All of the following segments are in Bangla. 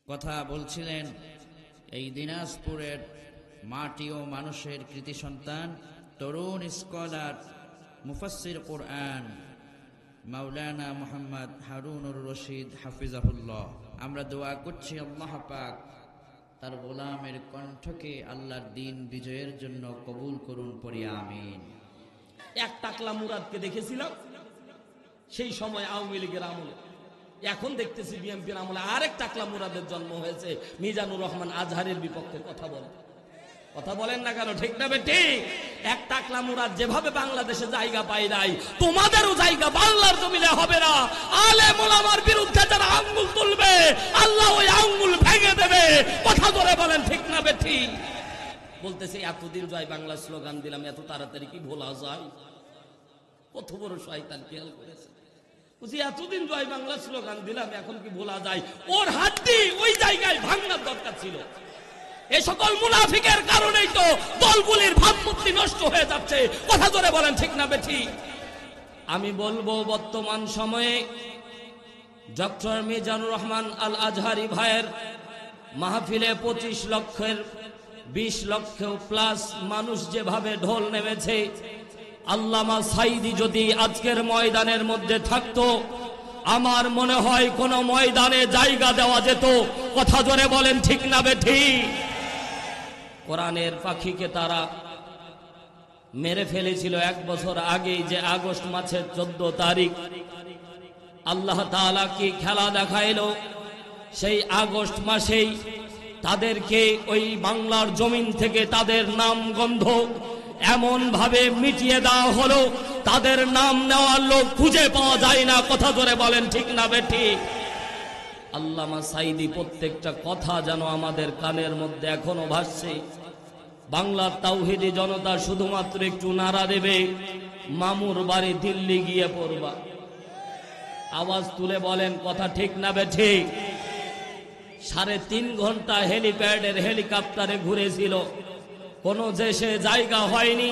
কথা বলছিলেন এই দিনাজপুরের মাটি ও মানুষের কৃতি সন্তান তরুণ স্কলার মুফাসসির কোরআন মাওলানা মুহাম্মদ হারুনুর রশিদ হাফিজাহুল্লাহ। আমরা দোয়া করছি আল্লাহ পাক তার গোলামের কণ্ঠকে আল্লাহর দিন বিজয়ের জন্য কবুল করুন, পড়ি আমিন। এক টাকলা মুরাদকে দেখেছিলাম সেই সময় আওয়ামী লীগের আমলে, এখন দেখতেছি বিএনপির আমলে আরেক টাকলা মুরাদের জন্ম হয়েছে। মিজানুর রহমান আজহারের বিপক্ষে কথা বলেন না কেন? ঠিক না বেটি? এক টাকলা মুরাদ যেভাবে বাংলাদেশে জায়গা পাই নাই, তোমাদেরও জায়গা বাংলার জমিনে হবে না। আলেম ওলামার বিরুদ্ধে যারা আঙ্গুল তুলবে আল্লাহ ওই আঙ্গুল ভেঙে দেবে। কথা ধরে বলেন ঠিক না বেটি? বলতেছে এতদিন জয় বাংলা স্লোগান দিলাম, এত তাড়াতাড়ি কি ভোলা যায়? কত বড় শয়তান, খেয়াল করেছে? বুঝি এতদিন জয় বাংলা স্লোগান দিলাম, এখন কি ভোলা যায়? ওর হাতটি ওই জায়গায় ভাঙার দরকার ছিল। এই সকল মুনাফিকের কারণেই তো দলগুলির ভাবমূর্তি নষ্ট হয়ে যাচ্ছে। কথা ধরে বলেন ঠিক না বেঠি? আমি বলবো বর্তমান সময়ে ডক্টর মিজানুর রহমান আল আজহারি ভাইয়ের মাহফিলে 25 লক্ষের 20 লক্ষ প্লাস মানুষ যেভাবে ঢোল নেমেছে, আল্লামা সাঈদী যদি আজকের ময়দানের মধ্যে থাকতো, আমার মনে হয় কোন ময়দানে জায়গা দেওয়া যেত। কথা জোরে বলেন ঠিক না বেঠি? কোরআনের পাখিকে তারা মেরে ফেলেছিল 1 বছর আগেই, যে আগস্ট মাসের 14 তারিখ আল্লাহ তাআলা কি খেলা দেখাইলো। সেই আগস্ট মাসেই তাদেরকে ওই বাংলার জমিন থেকে তাদের নাম গন্ধ এমন ভাবে মিটিয়ে দেওয়া হলো, তাদের নাম নেওয়ার লোক খুঁজে পাওয়া যায় না। কথা ধরে বলেন ঠিক না বেঠি? আল্লামা সাঈদী প্রত্যেকটা কথা যেন আমাদের কানের মধ্যে এখনো ভাসছে। বাংলার তাওহীদি জনতা শুধুমাত্র একটু নাড়া দেবে, মামুর বাড়ি দিল্লি গিয়ে পড়বা। আওয়াজ তুলে বলেন কথা ঠিক না বেঠি? 3.5 ঘন্টা হেলিপ্যাডের হেলিকপ্টারে ঘুরেছিল, কোন দেশে জায়গা হয়নি।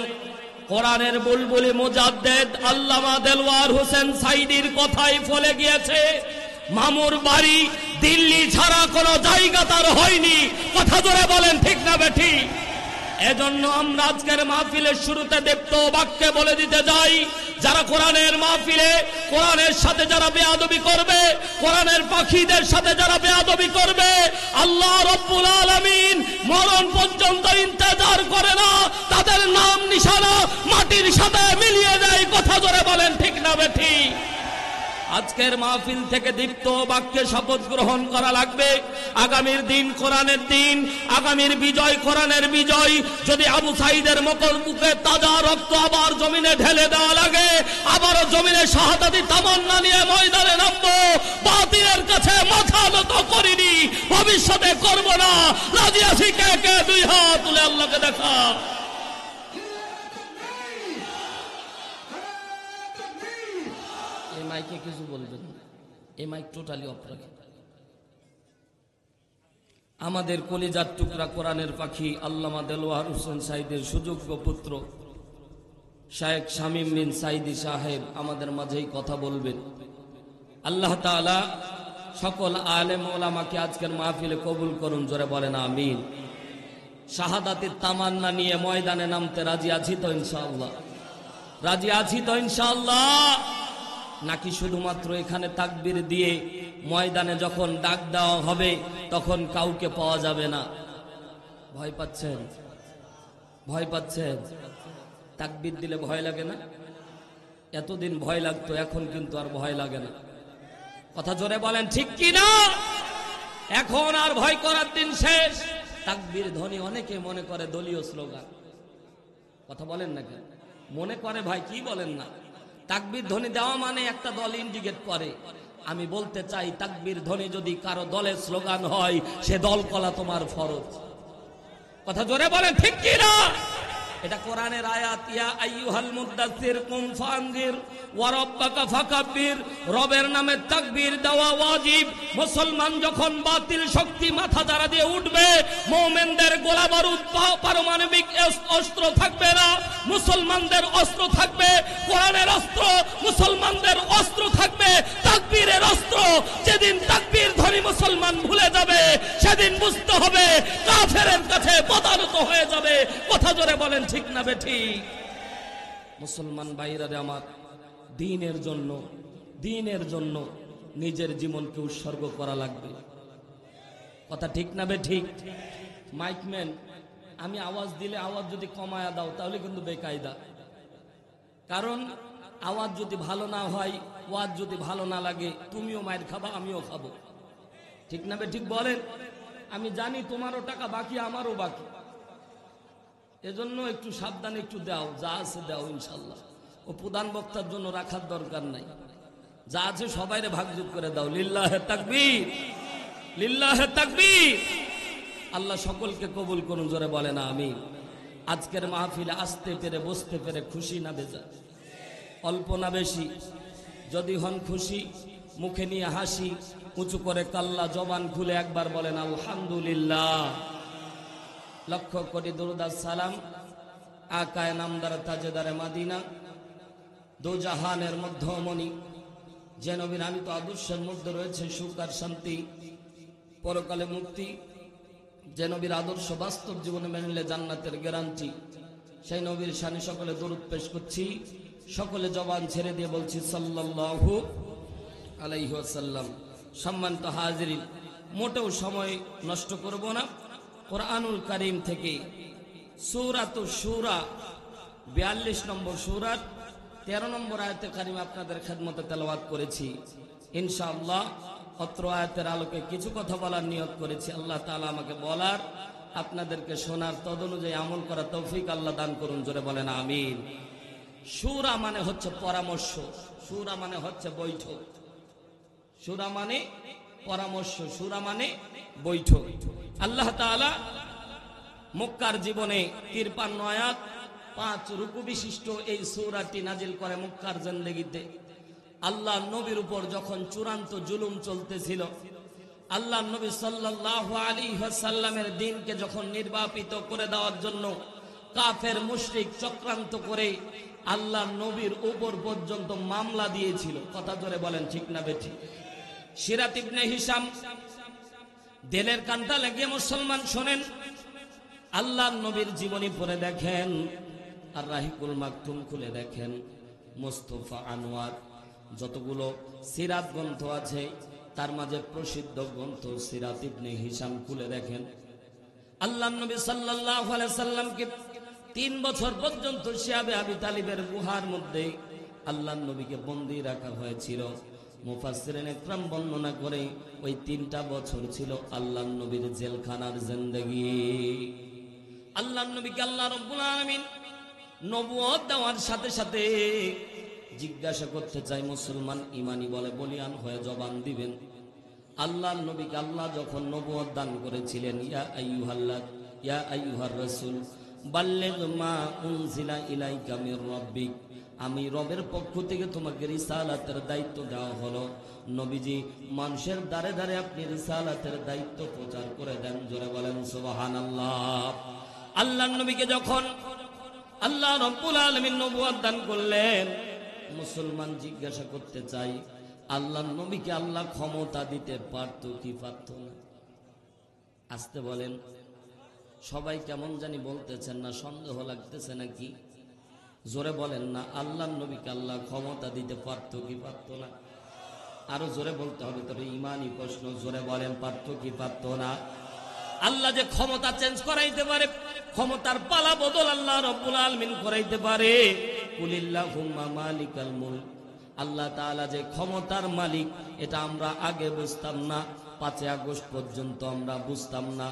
কোরআনের বুলবুলি মুজাদ্দেদ আল্লামা দেলওয়ার হোসেন সাঈদীর কথাই ফলে গিয়েছে, মামুর বাড়ি দিল্লি ছাড়া কোনো জায়গা তার হয়নি। কথা ধরে বলেন ঠিক না বেঠি? এজন্য আমরা আজকের মাহফিলের শুরুতে দীপ্ত বাক্যে বলে দিতে যাই, যারা কোরআনের মাহফিলে কোরআনের সাথে যারা বেয়াদবি করবে, কোরআনের পাখিদের সাথে যারা বেয়াদবি করবে, আল্লাহ রাব্বুল আলামিন মরণ পর্যন্ত ইন্তজার করে না, তাদের নাম নিশানা মাটির সাথে মিলিয়ে দেয়। কথা জোরে বলেন ঠিক না বেঠি? আজকের মাহফিল থেকে দীপ্ত বাক্যে শপথ গ্রহণ করা লাগবে। আগামীর দিন কোরআনের দিন, আগামীর বিজয় কোরআনের বিজয়। যদি আবু সাঈদের মকর বুকে তাজা রক্ত আবার জমিনে ঢেলে দেওয়া লাগে, আবারও জমিনে শাহাদাতি তামান্না নিয়ে ময়দানে নামবো। বাতিলের কাছে মাথা নত করিনি, ভবিষ্যতে করব না। রাজি আছি কে কে? 2 হাত তুলে আল্লাহকে দেখা। মাইকে কিছু বলবেন? এই মাইক টোটালি অফ রাখে। আমাদের কলিজার টুকরা কোরআনের পাখি আল্লামা দেলওয়ার হোসেন সাঈদীর সুযোগ্য পুত্র শায়েখ শামীম বিন সাঈদী সাহেব আমাদের মাঝেই কথা বলবেন। আল্লাহ তাআলা সকল আলেম ওলামাকে আজকের মাহফিলে কবুল করুন, জোরে বলেন আমিন। শাহাদাতের তামান্না নিয়ে ময়দানে নামতে রাজি আছি তো ইনশাআল্লাহ? রাজি আছি তো ইনশাআল্লাহ? নাকি শুধুমাত্র এখানে তাকবীর দিয়ে ময়দানে যখন ডাক দেওয়া হবে তখন কাউকে পাওয়া যাবে না? ভয় পাচ্ছেন? ভয় পাচ্ছেন? তাকবীর দিলে ভয় লাগে না? এতদিন ভয় লাগতো, এখন কিন্তু আর ভয় লাগে না। কথা জোরে বলেন ঠিক কি না? এখন আর ভয় করার দিন শেষ। তাকবীর ধ্বনি অনেকে মনে করে দলীয় স্লোগান। কথা বলেন না কেন? মনে করে ভাই, কি বলেন না? তাকবীর ধ্বনি দেওয়া মানে একটা দল ইন্ডিকেট করে। আমি বলতে চাই, তাকবীর ধ্বনি যদি কারো দলের স্লোগান হয়, সে দল কলা তোমার ফরজ। কথা জোরে বলেন ঠিক কি না? এটা কোরআনের আয়াত। ইয়া আইয়ুহাল মুদ্দাসসির কুম ফানজির ওয়া রাব্বাকা ফাকাব্বির। রবের নামে তাকবীর দেওয়া ওয়াজিব। মুসলমান যখন বাতিল শক্তি মাথা দ্বারা দিয়ে উঠবে, মুমিনদের গোলা বারুদ পারমাণবিক অস্ত্র থাকবে না, মুসলমানদের অস্ত্র থাকবে কোরআনের অস্ত্র, মুসলমানদের অস্ত্র থাকবে তাকবীরের অস্ত্র। যেদিন তাকবীর ধ্বনি মুসলমান ভুলে যাবে, সেদিন বুঝতে হবে কাফেরের কাছে পদানত হয়ে যাবে। কথা জোরে বলেন ঠিক না বেঠিক? মুসলমান ভাইরা আমার, দ্বীনের জন্য নিজের জীবনকে উৎসর্গ করা লাগবে। কথা ঠিক না বেঠিক? মাইকম্যান, আমি আওয়াজ দিলে আওয়াজ যদি কমায়া দাও তাহলে কিন্তু বেকায়দা। কারণ আওয়াজ যদি ভালো না হয়, ওয়াজ যদি ভালো না লাগে, তুমিও মায়ের খাবা, আমিও খাবো। ঠিক না বেঠিক বলেন? আমি জানি তোমারও টাকা বাকি, আমারও বাকি। এজন্য একটু সাবধানে একটু দাও, যা আছে দাও ইনশাল্লাহ। ও প্রধান বক্তার জন্য রাখার দরকার নাই, যা আছে সবাইরে ভাগযোগ করে দাও। লিল্লাহে তাকবীর, লিল্লাহে তাকবীর। আল্লাহ সকলকে কবুল করুন, জোরে বলেন আমিন। আজকের মাহফিলে আসতে পেরে বসতে পেরে খুশি না বেজা? অল্প না বেশি? যদি হন খুশি, মুখে নিয়ে হাসি, উঁচু করে কাল্লা জবান খুলে একবার বলেন আলহামদুলিল্লাহ। লক্ষ কোটি দরুদ আর সালাম আকায়ে নামদার তাজেদারে মাদিনা, দো জাহানের মধ্যমণি, যে নবীর আনিত আদর্শের মধ্যে রয়েছে সুখ আর শান্তি, পরকালে মুক্তি, যে নবীর আদর্শ বাস্তব জীবনে মেনে নিলে জান্নাতের গ্যারান্টি, সেই নবীর শানে সকলে দরুদ পেশ করছি। সকলে জবান ছেড়ে দিয়ে বলছি সাল্লাল্লাহু আলাইহি ওয়াসাল্লাম। সম্মানিত হাজিরিন, মোটেও সময় নষ্ট করব না। কোরআনুল কারীম থেকে সূরাতুশ শূরা 42 নম্বর সূরার 13 নম্বর আয়াতে কারীম আপনাদের খেদমতে তেলাওয়াত করেছি। ইনশাআল্লাহ অত্র আয়াতের আলোকে কিছু কথা বলার নিয়ত করেছি। আল্লাহ তাআলা আমাকে বলার, আপনাদেরকে শোনার, তদনুযায়ী আমল করার তৌফিক আল্লাহ দান করুন, জোরে বলেন আমিন। সূরা মানে হচ্ছে পরামর্শ, সূরা মানে হচ্ছে বৈঠক, সূরা মানে পরামর্শ, সূরা মানে বৈঠক। আল্লাহ তাআলা মক্কার জীবনে 53 আয়াত 5 রুকু বিশিষ্ট এই সূরাটি নাজিল করে মক্কার জিন্দেগিতে। আল্লাহ নবীর উপর যখন চূড়ান্ত জুলুম চলতেছিল, আল্লাহ নবী সাল্লাল্লাহু আলাইহি ওয়াসাল্লামের দ্বীনকে যখন নির্বাপিত করে দেওয়ার জন্য কাফের মুশরিক চক্রান্ত করে আল্লাহ নবীর উপর পর্যন্ত মামলা দিয়েছিল। কথা জোরে বলেন ঠিক না বেঠিক? সিরাত ইবনে হিশাম, দিলের কানটা লাগিয়ে মুসলমান শোনেন, আল্লাহ নবীর জীবনী পড়ে দেখেন, আর রাহিকুল মাকতুম খুলে দেখেন, মুস্তাফা আনোয়ার যতগুলো সিরাত গ্রন্থ আছে তার মাঝে প্রসিদ্ধ গ্রন্থ সিরাত ইবনে হিশাম খুলে দেখেন। আল্লাহ নবী সাল্লাল্লাহু আলাইহি সাল্লামকে 3 বছর পর্যন্ত শিয়াবে আবি তালিবের গুহার মধ্যে আল্লাহ নবীকে বন্দী রাখা হয়েছিল। মুফাসসিরিন ইকরাম বর্ণনা করে ওই 3টা বছর ছিল আল্লাহ নবীর জেলখানার জিন্দেগি। আল্লাহ নবীকে আল্লাহ রাব্বুল আলামিন নবুয়ত দেওয়ার সাথে সাথে জিজ্ঞাসা করতে চাই, মুসলমান ইমানি বলে বলিয়ান হয়ে জবান দিবেন। আল্লাহ নবীকে আল্লাহ যখন নবুয়ত দান করেছিলেন, ইয়া আইয়ুহার রাসূল বাল্লিগ মা উনজিলা ইলাইকা মির রাব্বিক, আমি রবের পক্ষ থেকে তোমাকে রিসালাতের দায়িত্ব দেওয়া হলো। নবীজি মানুষের দ্বারে দ্বারে আপনি রিসালাতের দায়িত্ব প্রচার করে দেন, জোরে বলেন সুবহানাল্লাহ। আল্লাহ নবীকে যখন আল্লাহ রাব্বুল আলামিন নবুয়ত দান করলেন, মুসলমান জিজ্ঞাসা করতে চাই, আল্লাহ নবীকে আল্লাহ ক্ষমতা দিতে পারতো কি পারতো না? আসতে বলেন। সবাই কেমন জানি বলতেছেন না, সন্দেহ লাগতেছে নাকি? জোরে বলেন না, আল্লাহ নবীকে আল্লাহ ক্ষমতা দিতে পারতো কি পারতো না? আরো জোরে বলতে হবে, তবে ইমানি প্রশ্ন, জোরে বলেন পারতো কি পারতো না? আল্লাহ যে ক্ষমতা চেঞ্জ করাইতে পারে, ক্ষমতার পালা বদল আল্লাহ রাব্বুল আলামিন করাইতে পারে। কুলিল্লাহুম্মা মালিকাল মুলক, আল্লাহ তাআলা যে ক্ষমতার মালিক এটা আমরা আগে বুঝতাম না, 5 আগস্ট পর্যন্ত আমরা বুঝতাম না।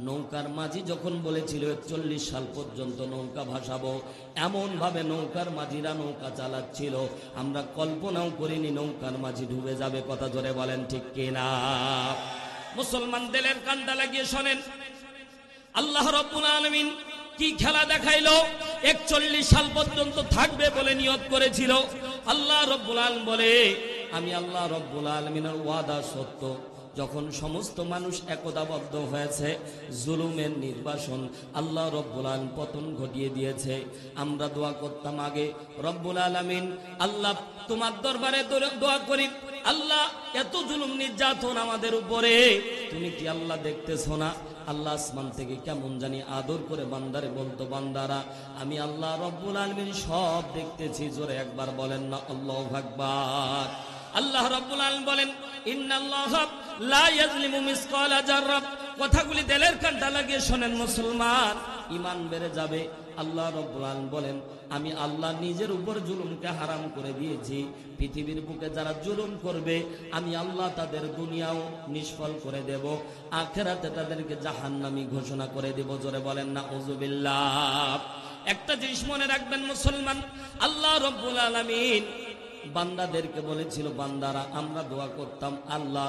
নৌকার মাঝি যখন বলেছিল 41 সাল পর্যন্ত নৌকা ভাসাবো, এমন ভাবে নৌকার মাঝিরা নৌকা চালাচ্ছিল, আমরা কল্পনাও করিনি নৌকার মাঝি ডুবে যাবে। কথা জোরে বলেন ঠিক কিনা? মুসলমান দিলের কানটা লাগিয়ে শোনেন, আল্লাহ রাব্বুল আলামিন কি খেলা দেখাইলো। 41 সাল পর্যন্ত থাকবে বলে নিয়ত করেছিল। আল্লাহ রব্বুল আলামিন বলে, আমি আল্লাহ রব্বুল আলামিনের ওয়াদা সত্য। যখন সমস্ত মানুষ একতাবদ্ধ হয়েছে, জুলুমের নির্বাসন আল্লাহ রব্বুল আলামিন পতন ঘটিয়ে দিয়েছে। আমরা দোয়া করতাম আগে, রব্বুল আলামিন আল্লাহ তোমার দরবারে দোয়া করি, আল্লাহ এত জুলুম নির্যাতন আমাদের উপরে, তুমি কি আল্লাহ দেখতেছো না? আল্লাহ আসমান থেকে কেমন জানি আদর করে বান্দারে বলতো, বান্দারা আমি আল্লাহ রব্বুল আলামিন সব দেখতেছি। জোরে একবার বলেন না আল্লাহু আকবার। আল্লাহ রাব্বুল আলামিন বলেন, ইন্নাল্লাহা লা ইয়াজলিমু মিসকালা যাররা। কথাগুলি দিলের কানটা লাগিয়ে শোনেন মুসলমান, ঈমান বেড়ে যাবে। আল্লাহ রাব্বুল আলামিন বলেন, আমি আল্লাহ নিজের উপর জুলুমকে হারাম করে দিয়েছি। পৃথিবীর বুকে যারা জুলুম করবে আমি আল্লাহ তাদের দুনিয়াও নিষ্ফল করে দেব, আখিরাতে তাদেরকে জাহান্নামী ঘোষণা করে দেব। জোরে বলেন না উযুবিল্লাহ। একটা জিনিস মনে রাখবেন মুসলমান, আল্লাহ রাব্বুল আলামিন বান্দাদেরকে বলেছিল, বান্দারা আমরা দোয়া করতাম আল্লাহ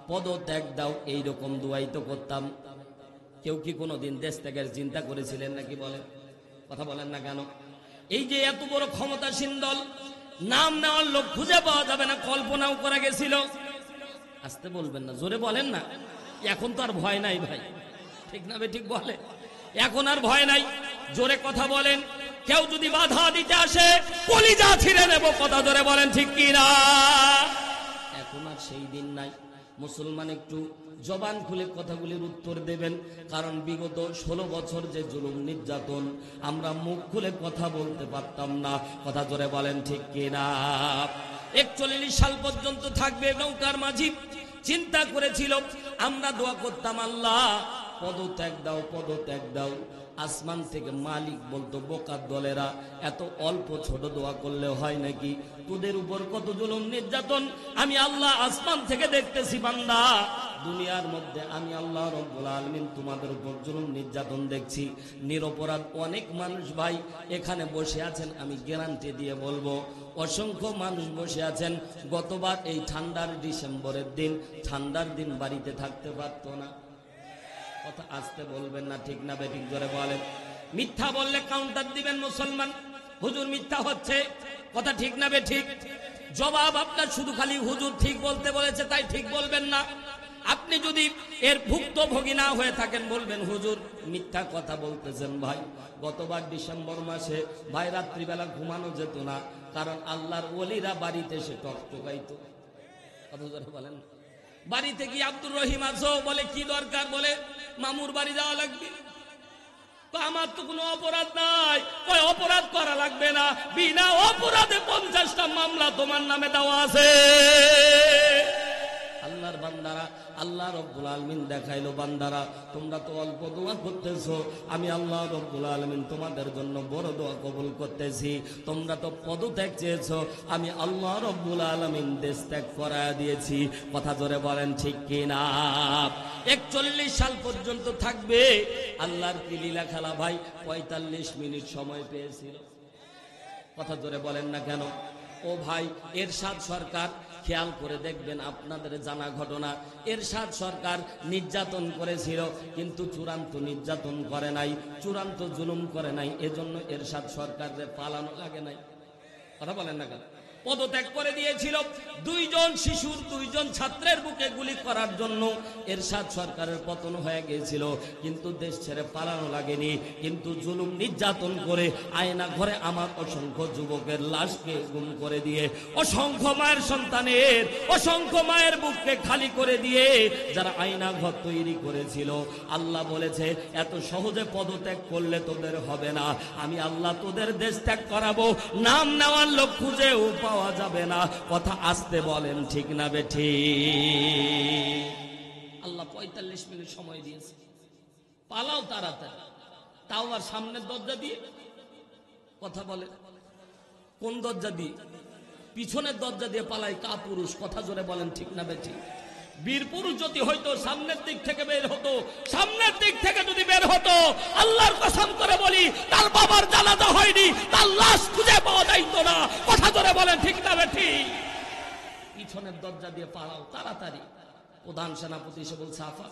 পদত্যাগ দাও, এইরকম দোয়াই তো করতাম। কেউ কি কোনোদিন দেশ ত্যাগের চিন্তা করেছিলেন নাকি? বলেন, কথা বলেন না কেন? এই যে এত বড় ক্ষমতাসীন দল, নাম নেওয়ার লোক খুঁজে পাওয়া যাবে না, কল্পনাও করা গেছিল। আসতে বলবেন না, জোরে বলেন না। এখন তো আর ভয় নাই ভাই, ঠিক না? ঠিক বলে, এখন আর ভয় নাই। জোরে কথা বলেন। কেউ যদি বাধা দিতে আসে কলিজা ছিঁড়ে নেব। কথা জোরে বলেন, ঠিক কি না? এখন আর সেই দিন নাই। মুসলমান একটু জবান খুলে কথাগুলির উত্তর দেবেন, কারণ বিগত 16 বছর যে জুলুম নির্যাতন, আমরা মুখ খুলে কথা বলতে পারতাম না। কথা জোরে বলেন, ঠিক কি না? 41 সাল পর্যন্ত থাকবে নৌকার মাঝি চিন্তা করেছিল। আমরা দোয়া করতাম আল্লাহ পদত্যাগ দাও, পদত্যাগ দাও। আসমান থেকে মালিক বলতো, বোকার দলেরা, এত অল্প ছোট দোয়া করলে হয় নাকি? তোদের উপর কত জুলুম নির্যাতন আমি আল্লাহ আসমান থেকে দেখতেছি। বান্দা, দুনিয়ার মধ্যে আমি আল্লাহ রব্বুল আলামিন তোমাদের উপর জুলুম নির্যাতন দেখছি। নিরপরাধ অনেক মানুষ ভাই এখানে বসে আছেন, আমি গ্যারান্টি দিয়ে বলবো অসংখ্য মানুষ বসে আছেন। গতবার এই ঠান্ডার ডিসেম্বরের দিন, ঠান্ডার দিন বাড়িতে থাকতে পারতো না। কথা আসতে বলবেন না, ঠিক না বেঠিক? জোরে বলেন। মিথ্যা বললে কাউন্টার দিবেন মুসলমান, হুজুর মিথ্যা হচ্ছে। কথা ঠিক না বেঠিক? জবাব আপনার শুধু খালি হুজুর ঠিক বলতে বলেছে তাই ঠিক বলবেন না। আপনি যদি এর ভুক্তভোগী না হয়ে থাকেন বলবেন হুজুর মিথ্যা কথা বলতেছেন। ভাই গতবার ডিসেম্বর মাসে ভাই রাত্রিবেলা ঘুমানো যেত না, কারণ আল্লাহর ওলিরা বাড়িতে এসে টকটকাইতো। কথা জোরে বলেন। বাড়িতে কি আব্দুর রহিম আছো? বলে কি দরকার? বলে মামুর বাড়ি যাওয়া লাগবে। আমার তো কোনো অপরাধ নাই। অপরাধ করা লাগবে না, বিনা অপরাধে 50টা মামলা তোমার নামে দেওয়া আছে। আল্লাহর বান্দারা, আল্লাহ রব্বুল আলামিন দেখাইলো, বান্দারা তোমরা তো অল্প দোয়া করতেছো, আমি আল্লাহ রব্বুল আলামিন তোমাদের জন্য বড় দোয়া কবুল করতেছি। তোমরা তো পদত্যাগ চেয়েছো, আমি আল্লাহ রব্বুল আলামিন দেশ ত্যাগ করায় দিয়েছি। কথা জোরে বলেন, ঠিক কি না? 41 সাল পর্যন্ত থাকবে। আল্লাহর কি লীলা খেলা ভাই। 45 মিনিট সময় পেয়েছিল। কথা জোরে বলেন না কেন? ও ভাই, এরশাদ সরকার, খেয়াল করে দেখবেন আপনাদের জানা ঘটনা, এরশাদ সরকার নির্যাতন করেছিল, কিন্তু চূড়ান্ত নির্যাতন করে নাই, চূড়ান্ত জুলুম করে নাই। এজন্য এরশাদ সরকারের পালানো লাগে নাই। কথা বলেন না কেন? পদত্যাগ করে দিয়েছিল। 2 জন শিশুর, 2 জন ছাত্রের বুকে গুলি করার জন্য এরশাদ সরকারের পতন হয়ে গিয়েছিল, কিন্তু দেশ ছেড়ে পালানো লাগেনি। কিন্তু জুলুম নির্যাতন করে আয়না ঘরে আমার অসংখ্য যুবকের লাশকে গুম করে দিয়ে, অসংখ্য মায়ের সন্তানের, অসংখ্য মায়ের বুককে খালি করে দিয়ে যারা আয়না ঘর তৈরি করেছিল, আল্লাহ বলেছে এত সহজে পদত্যাগ করলে তোদের হবে না। আমি আল্লাহ তোদের দেশ ত্যাগ করাবো, নাম নেওয়ার লোক খুঁজেও পাওয়া যাবে না। কথা আসতে বলেন, ঠিক না বেঠিক? আল্লাহ 45 মিনিট সময় দিয়েছে। পালাও তাড়াতাড়ি, তাও আর সামনের দরজা দিয়ে। কথা বলে কোন দরজা দিয়ে? পিছনের দরজা দিয়ে পালাই কাপুরুষ। কথা জোরে বলেন, ঠিক না বেঠিক? বীর পুরুষ যদি হয়তো সামনের দিক থেকে বের হতো, সামনের দিক থেকে যদি বের হতো, আল্লাহর কসম করে বলি তার বাবার জানাজা হয়নি, তার লাশ খুঁজে পাওয়া যাইতো না। কথা ধরে বলেন, ঠিক না বেঠিক? পিছনের দরজা দিয়ে পালাও তাড়াতাড়ি। প্রধান সেনাপতি এসে বলছে, আফা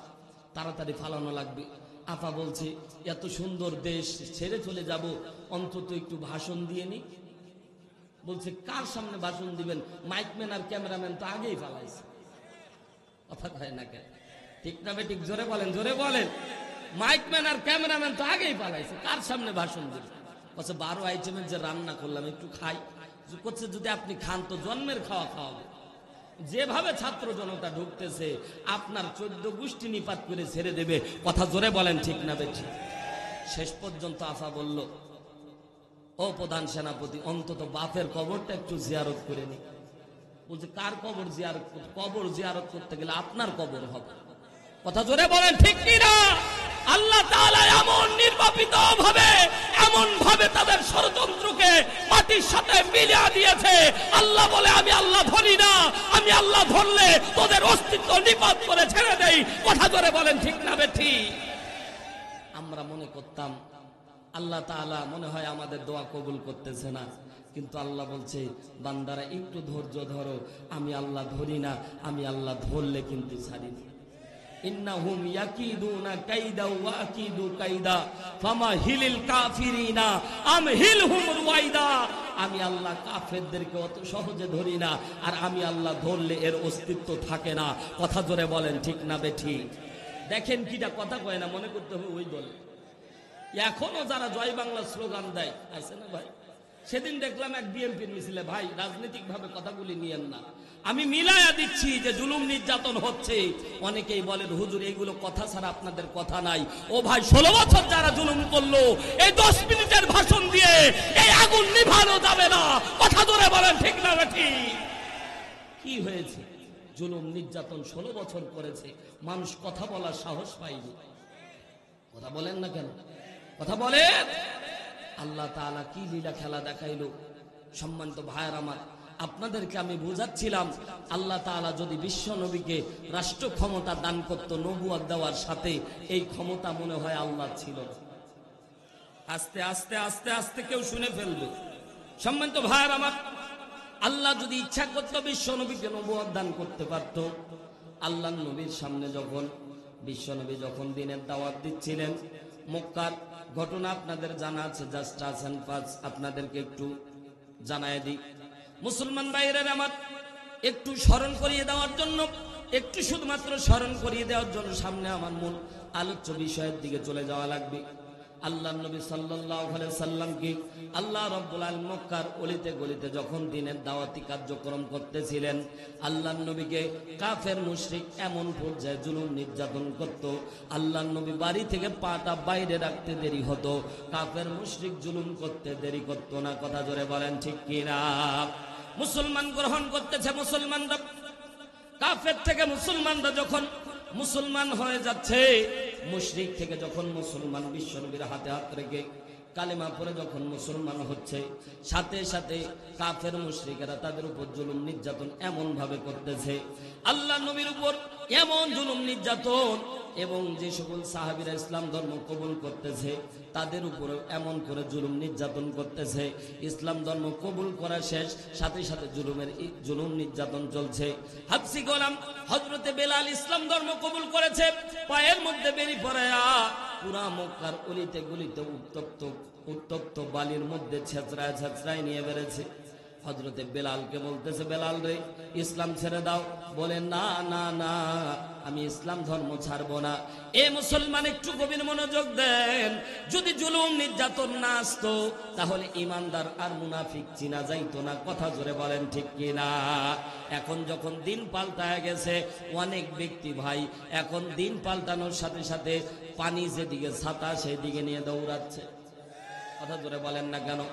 তাড়াতাড়ি ফালানো লাগবে। আপা বলছে এত সুন্দর দেশ ছেড়ে চলে যাব, অন্তত একটু ভাষণ দিয়ে নি। বলছে কার সামনে ভাষণ দিবেন? মাইকম্যান আর ক্যামেরাম্যান তো আগেই পালাইছে। কথা কয় না কেন? ঠিক না বেঠিক? জোরে বলেন, জোরে বলেন। মাইকম্যান আর ক্যামেরাম্যান তো আগেই পালাইছে, কার সামনে ভাষণ দিবেন? বলছে 12 আইটেমের যে রান্না করলাম একটু খাই। করছে যদি আপনি খান তো জন্মের খাওয়া খাওয়াবে। যেভাবে ছাত্র জনতা ঢুকতেছে আপনার 14 গোষ্ঠী নিপাত করে ছেড়ে দেবে। কথা জোরে বলেন, ঠিক না বেঠিক? শেষ পর্যন্ত আফা বলল, ও প্রধান সেনাপতি, অন্তত বাপের কবরটা একটু জিয়ারত করে নি। বলছে কার কবর জিয়ারত? কবর জিয়ারত করতে গেলে আপনার কবর হবে। কথা জোরে বলেন, ঠিক কি না? আল্লাহ তাআলা এমন নির্বাপিত ভাবে, এমন ভাবে তাদের ষড়যন্ত্রকে মাটির সাথে মিলিয়ে দিয়েছে। আল্লাহ বলে আমি আল্লাহ ধরি না, আমি আল্লাহ ধরলে তোদের অস্তিত্ব নিপাত করে ছেড়ে দেই। কথা জোরে বলেন, ঠিক না বেঠিক? আমরা মনে করতাম আল্লাহ তাআলা মনে হয় আমাদের দোয়া কবুল করতেছে না, কিন্তু আল্লাহ বলছে বান্দারা একটু ধৈর্য ধরো, আমি আল্লাহ ধরি না, আমি আল্লাহ ধরলে কিন্তু ছাড়ি না। ইন্নাহুম ইয়াকিদুনা কাইদা ওয়া আকিদু কাইদা ফামাহিলিল কাফিরিনা আমহিলহুম রুয়াইদা। আমি আল্লাহ কাফেরদেরকে অত সহজে ধরি না, আর আমি আল্লাহ ধরলে এর অস্তিত্ব থাকে না। কথা জোরে বলেন, ঠিক না বেঠিক? দেখেন কিটা কথা কয় না, মনে করতে হবে ওই দল। এখনো যারা জয় বাংলা স্লোগান দেয় আছে না ভাই? সেদিন দেখলাম এক বিএনপির মিছিলে, ভাই রাজনৈতিক ভাবে কথাগুলি নিয়েন না, আমি মিলায়া দিচ্ছি যে জুলুম নির্যাতন হচ্ছে। অনেকেই বলেন হুজুর এইগুলো কথা ছাড়া আপনাদের কথা নাই। ও ভাই 16 বছর যারা জুলুম করলো, এই 10 মিনিটের ভাষণ দিয়ে এই আগুন নিভানো যাবে না। কথা ধরে বলেন, ঠিক না ঠিক? কি হয়েছে? জুলুম নির্যাতন 16 বছর করেছে, মানুষ কথা বলার সাহস পায়নি। কথা বলেন না কেন? কথা বলেন। আল্লাহ তাআলা কি লীলা খেলা দেখাইলো। সম্মানিত ভাইয়ের আমার, আপনাদেরকে আমি বুঝাচ্ছিলাম আল্লাহ তাআলা যদি বিশ্ব নবীকে রাষ্ট্র ক্ষমতা দান করত নবুয়ত দেওয়ার সাথে, এই ক্ষমতা মনে হয় আল্লাহ ছিল। আস্তে আস্তে আস্তে আস্তে কেউ শুনে ফেলবে। সম্মানিত ভাইয়ের আমার, আল্লাহ যদি ইচ্ছা করত বিশ্ব নবীকে নবুয়ত দান করতে পারত। আল্লাহ নবীর সামনে যখন বিশ্ব নবী যখন দিনের দাওয়াত দিচ্ছিলেন, মক্কার ঘটনা আপনাদের জানা আছে, জাস্ট আছেন পাঁচ, আপনাদেরকে একটু জানায় দিই। মুসলমান ভাইয়েরা আমার, একটু স্মরণ করিয়ে দেওয়ার জন্য, একটু শুধুমাত্র স্মরণ করিয়ে দেওয়ার জন্য সামনে আমার মূল আলোচ্য বিষয়ের দিকে চলে যাওয়া লাগবে। আল্লাহ নবী সাল্লাল্লাহু আলাইহি সাল্লামকে আল্লাহ রাব্বুল আলামিন মক্কার অলিতে গলিতে যখন দিনের দাওয়াতি কার্যক্রম করতেছিলেন, আল্লাহ নবীকে কাফের মুশরিক এমন পর্যায়ে জুলুম নির্যাতন করত, আল্লাহ নবী বাড়ি থেকে পাটা বাইরে রাখতে দেরি হতো, কাফের মুশরিক জুলুম করতে দেরি করতো না। কথা জোরে বলেন, ঠিক কিনা? মুসলমান গ্রহণ করতেছে মুসলমানরা, কাফের থেকে মুসলমানরা যখন মুসলমান হয়ে যাচ্ছে, মুশরিক থেকে যখন মুসলমান বিশ্বনবীর হাতে হাত রেখে কালেমা পড়ে যখন মুসলমান হচ্ছে, সাথে সাথে কাফের মুশরিকেরা তাদের উপর জুলুম নির্যাতন এমন ভাবে করতেছে, আল্লাহ নবীর উপর এমন জুলুম নির্যাতন, এবং যে সকল সাহাবীরা ইসলাম ধর্ম কবুল করতেছে তাদের উপরে এমন করে জুলুম নির্যাতন করতেছে। ইসলাম ধর্ম কবুল করা শেষ, সাথে সাথে জুলুম নির্যাতন চলছে। হাবসি গোলাম হযরতে বেলাল ইসলাম ধর্ম কবুল করেছে, পায়ের মধ্যে বেরি পড়ায়া পুরা মক্কার অলিতে গলিতে উত্তপ্ত বালির মধ্যে ছেঁচড়ায় ছেঁচড়ায় নিয়ে বেড়েছে। হযরতে বেলালকে বলতেছে, বেলাল রে ইসলাম ছেড়ে দাও। বলে না না না, আমি ইসলাম ধর্ম ছাড়বো না। এ মুসলমান একটু গভীর মনোযোগ দেন, যদি জুলুম নির্যাতন না আসতো তাহলে ইমানদার আর মুনাফিক চিনা যাইতো না। কথা জোরে বলেন, ঠিক কিনা? এখন যখন দিন পাল্টায় গেছে, অনেক ব্যক্তি ভাই এখন দিন পাল্টানোর সাথে সাথে পানি যেদিকে ছাতা সেদিকে নিয়ে দৌড়াচ্ছে। কথা জোরে বলেন না কেন?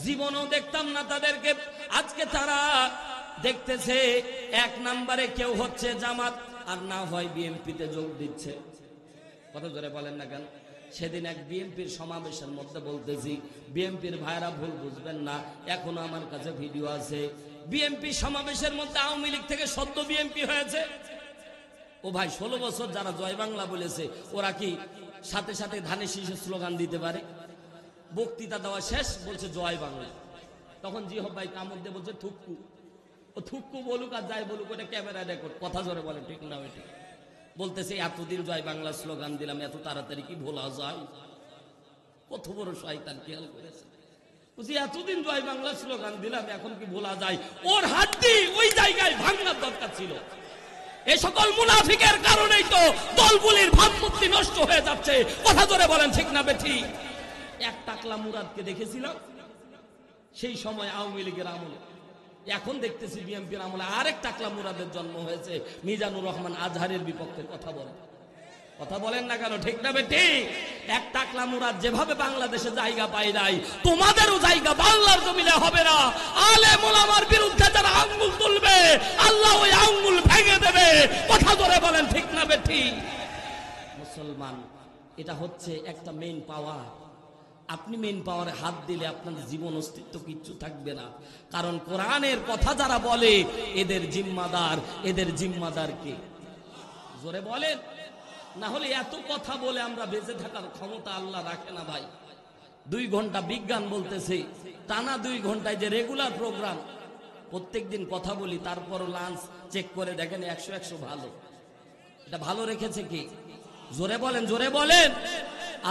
জীবনও দেখতাম না তাদেরকে, আজকে তারা দেখতেছে এক নম্বরে কেউ হচ্ছে জামাত, আর না হয় বিএনপিতে যোগ দিচ্ছে। কথা জোরে বলেন না কেন? সেদিন এক বিএনপির সমাবেশের মধ্যে বলতেছি, বিএনপির ভাইরা ভুল বুঝবেন না, এখনো আমার কাছে ভিডিও আছে। বিএনপি সমাবেশের মধ্যে আওয়ামী লীগ থেকে সদ্য বিএনপি হয়েছে। ও ভাই 16 বছর যারা জয় বাংলা বলেছে, ওরা কি সাথে সাথে ধানের শীষের স্লোগান দিতে পারে? বক্তৃতা দেওয়া শেষ, বলছে জয় বাংলা। তখন জি হোক ভাই কামড় দিয়ে বলছে থুক্কু। ও থুক্কু বলুক আর যাই বলুক, ওটা ক্যামেরা রেকর্ড। কথা জোরে বলে, ঠিক না? ঠিক বলতেছে এতদিন জয় বাংলা স্লোগান দিলাম, এত তাড়াতাড়ি কি ভোলা যায়? কত বড় শয়তান, খেয়াল করেছে? বুঝি এতদিন জয় বাংলা স্লোগান দিলাম, এখন কি ভোলা যায়? ওর হাড্ডি ওই জায়গায় ভাঙার দরকার ছিল। এই সকল মুনাফিকের কারণেই তো দলগুলির ভাবমূর্তি নষ্ট হয়ে যাচ্ছে। কথা ধরে বলেন ঠিক না বেঠি? এক টাকলা মুরাদকে দেখেছিলাম সেই সময় আওয়ামী লীগের আমলে, এখন দেখতেছি বিএনপির আমলে আরেক টাকলা মুরাদের জন্ম হয়েছে। মিজানুর রহমান আজহারের বিপক্ষে কথা বলেন না কেন? ঠিক না বেঠি? এক টাকলা মুরাদ যেভাবে বাংলাদেশে জায়গা পাই নাই, তোমাদেরও জায়গা বাংলার জমিনে হবে না। আলেম ওলামার বিরুদ্ধে যারা আঙ্গুল তুলবে, আল্লাহ ওই আঙ্গুল ভেঙে দেবে। কথা ধরে বলেন ঠিক না বেঠি? মুসলমান, এটা হচ্ছে একটা মেইন পাওয়ার। আপনি মেইন পাওয়ারে হাত দিলে আপনার জীবন অস্তিত্ব কিচ্ছু থাকবে না। কারণ কোরআনের কথা যারা বলে এদের জিম্মাদার কে? জোরে বলেন। না হলে এত কথা বলে আমরা বেঁচে থাকার ক্ষমতা আল্লাহ রাখে না ভাই। 2 ঘন্টা বিজ্ঞান বলতেছে, টানা 2 ঘন্টায় যে রেগুলার প্রোগ্রাম, প্রত্যেকদিন কথা বলি, তারপরও লাঞ্চ চেক করে দেখেন 100 ভালো। এটা ভালো রেখেছে কি? জোরে বলেন।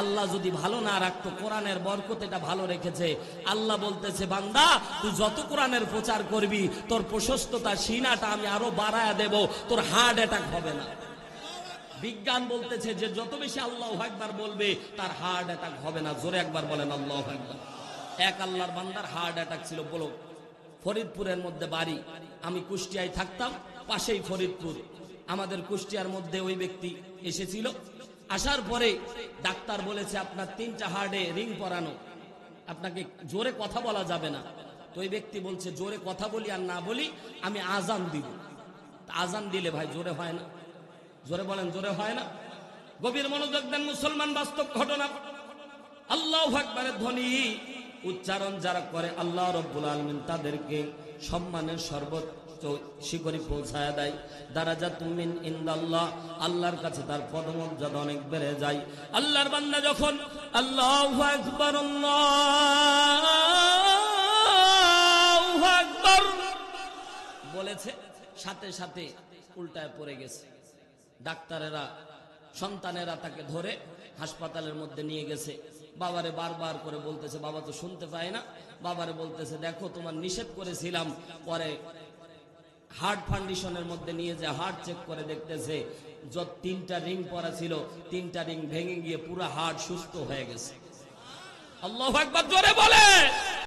আল্লাহ যদি ভালো না রাখতো, কোরআনের বরকত এটা ভালো রেখেছে। আল্লাহ বলতেছে, বান্দা তুই যত কোরআনের প্রচার করবি, তোর প্রশস্ততা সিনাটা আমি আরো বাড়ায়া দেব, তোর হার্ট অ্যাটাক হবে না। বিজ্ঞান বলতেছে যে যত বেশি আল্লাহু আকবার বলবে তার হার্ট অ্যাটাক হবে না। জোরে একবার বলেন আল্লাহু আকবার। এক আল্লাহর বান্দার হার্ট অ্যাটাক ছিল, বলো ফরিদপুরের মধ্যে বাড়ি। আমি কুষ্টিয়ায় থাকতাম, পাশেই ফরিদপুর। আমাদের কুষ্টিয়ার মধ্যে ওই ব্যক্তি এসেছিল। আসার পরে ডাক্তার বলেছে আপনার 3টা হার্টে রিং পরানো, আপনাকে জোরে কথা বলা যাবে না। তো ওই ব্যক্তি বলছে জোরে কথা বলি আর না বলি আমি আজান দিব। আজান দিলে ভাই জোরে হয় না? জোরে বলেন, জোরে হয় না? গভীর মনোযোগ দেন মুসলমান, বাস্তব ঘটনা। আল্লাহু আকবারের ধ্বনি উচ্চারণ যারা করে, আল্লাহ রাব্বুল আলামিন তাদেরকে সম্মানের সর্বোচ্চ শিখরে পৌঁছায় দেয়। দারাজাতুম মিন ইনদাল্লাহ, আল্লাহর কাছে তার পদমর্যাদা অনেক বেড়ে যায়। আল্লাহর বান্দা যখন আল্লাহু আকবার আল্লাহু আকবার বলেছে, সাথে সাথে উল্টায় পড়ে গেছে। ডাক্তারেরা, সন্তানেরা তাকে ধরে হাসপাতালের মধ্যে নিয়ে গেছে। বাবারে বারবার করে বলতেছে, বাবা তো শুনতে পায় না। বাবারে বলতেছে, দেখো তোমার নিষেধ করেছিলাম। পরে হার্ট ফাউন্ডেশনের মধ্যে নিয়ে যে হার্ট চেক করে দেখতেছে, যত 3টা রিং পরা ছিল 3টা রিং ভেঙে গিয়ে পুরো হার্ট সুস্থ হয়ে গেছে। আল্লাহু আকবার, জোরে বলে।